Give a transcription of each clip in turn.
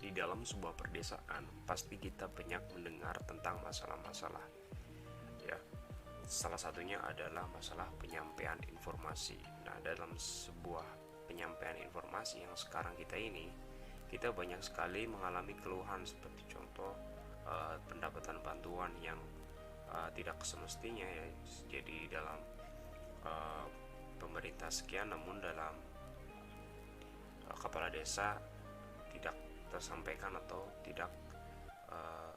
di dalam sebuah perdesaan pasti kita banyak mendengar tentang masalah-masalah ya. Salah satunya adalah masalah penyampaian informasi. Nah, dalam sebuah penyampaian informasi yang sekarang kita banyak sekali mengalami keluhan seperti contoh pendapatan bantuan yang tidak semestinya ya. Jadi dalam uh, pemerintah sekian, namun dalam kepala desa tidak tersampaikan atau tidak uh,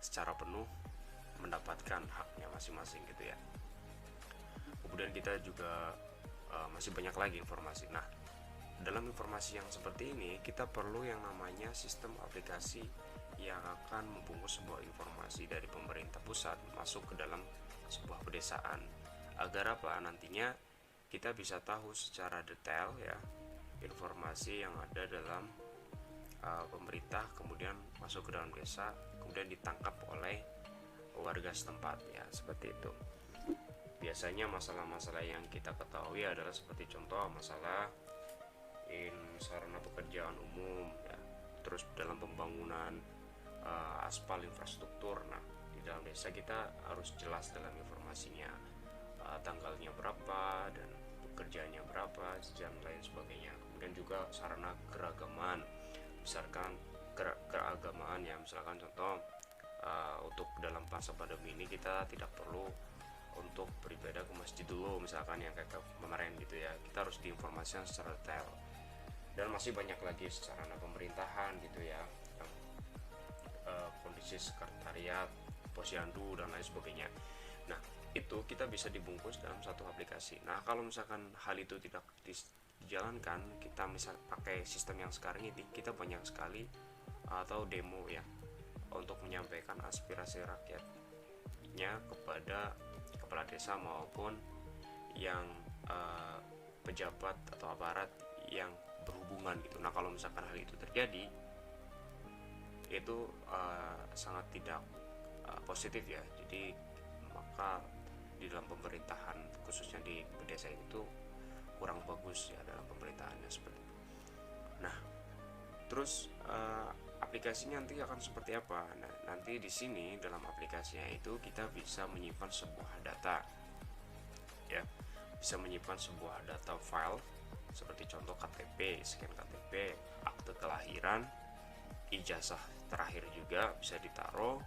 secara penuh mendapatkan haknya masing-masing gitu ya. Kemudian kita juga masih banyak lagi informasi. Nah, dalam informasi yang seperti ini kita perlu yang namanya sistem aplikasi yang akan membungkus sebuah informasi dari pemerintah pusat masuk ke dalam sebuah pedesaan, agar apa, nantinya kita bisa tahu secara detail ya informasi yang ada dalam pemerintah, kemudian masuk ke dalam desa, kemudian ditangkap oleh warga setempat ya, seperti itu. Biasanya masalah-masalah yang kita ketahui adalah seperti contoh masalah sarana pekerjaan umum ya, terus dalam pembangunan aspal infrastruktur. Nah, di dalam desa kita harus jelas dalam informasinya, tanggalnya berapa dan pekerjaannya berapa dan lain sebagainya. Kemudian juga sarana keragaman, misalkan keragamaan ya, misalkan contoh untuk dalam masa pandemi ini kita tidak perlu untuk beribadah ke masjid dulu, misalkan yang kayak kemarin gitu ya. Kita harus diinformasikan secara detail. Dan masih banyak lagi sarana pemerintahan gitu ya, kondisi sekretariat, posyandu dan lain sebagainya. Nah, itu kita bisa dibungkus dalam satu aplikasi. Nah, kalau misalkan hal itu tidak dijalankan, kita misal pakai sistem yang sekarang ini, kita banyak sekali atau demo ya untuk menyampaikan aspirasi rakyatnya kepada kepala desa maupun yang pejabat atau aparat yang berhubungan gitu. Nah, kalau misalkan hal itu terjadi, itu sangat tidak positif ya. Jadi maka di dalam pemerintahan, khususnya di desa itu kurang bagus ya dalam pemerintahannya seperti itu. Nah, terus aplikasinya nanti akan seperti apa? Nah, nanti di sini dalam aplikasinya itu kita bisa menyimpan sebuah data ya, bisa menyimpan sebuah data file seperti contoh KTP, scan KTP, akte kelahiran, ijazah terakhir juga bisa ditaruh,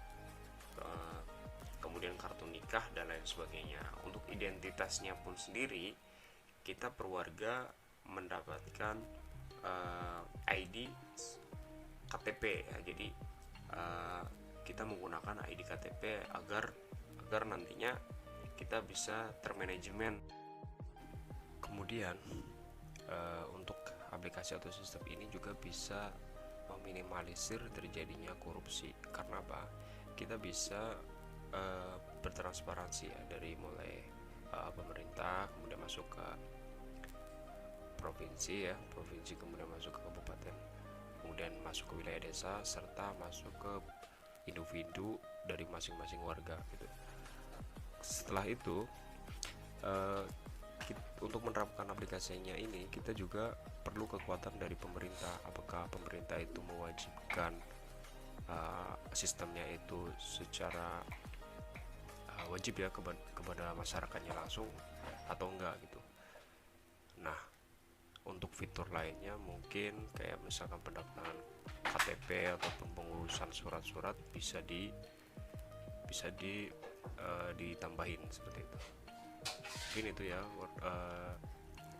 kemudian kartu nikah dan lain sebagainya. Untuk identitasnya pun sendiri, kita per warga mendapatkan ID KTP ya. Jadi kita menggunakan ID KTP agar nantinya kita bisa termanajemen. Kemudian untuk aplikasi atau sistem ini juga bisa meminimalisir terjadinya korupsi. Karena apa? Kita bisa bertransparansi ya, dari mulai pemerintah, kemudian masuk ke provinsi ya, kemudian masuk ke kabupaten, kemudian masuk ke wilayah desa, serta masuk ke individu dari masing-masing warga gitu. Setelah itu untuk menerapkan aplikasinya ini kita juga perlu kekuatan dari pemerintah. Apakah pemerintah itu mewajibkan sistemnya itu secara wajib ya kepada masyarakatnya langsung atau enggak gitu. Nah, untuk fitur lainnya mungkin kayak misalkan pendaftaran KTP ataupun pengurusan surat-surat bisa ditambahin seperti itu. Mungkin itu ya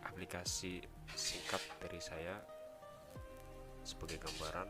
aplikasi singkat dari saya sebagai gambaran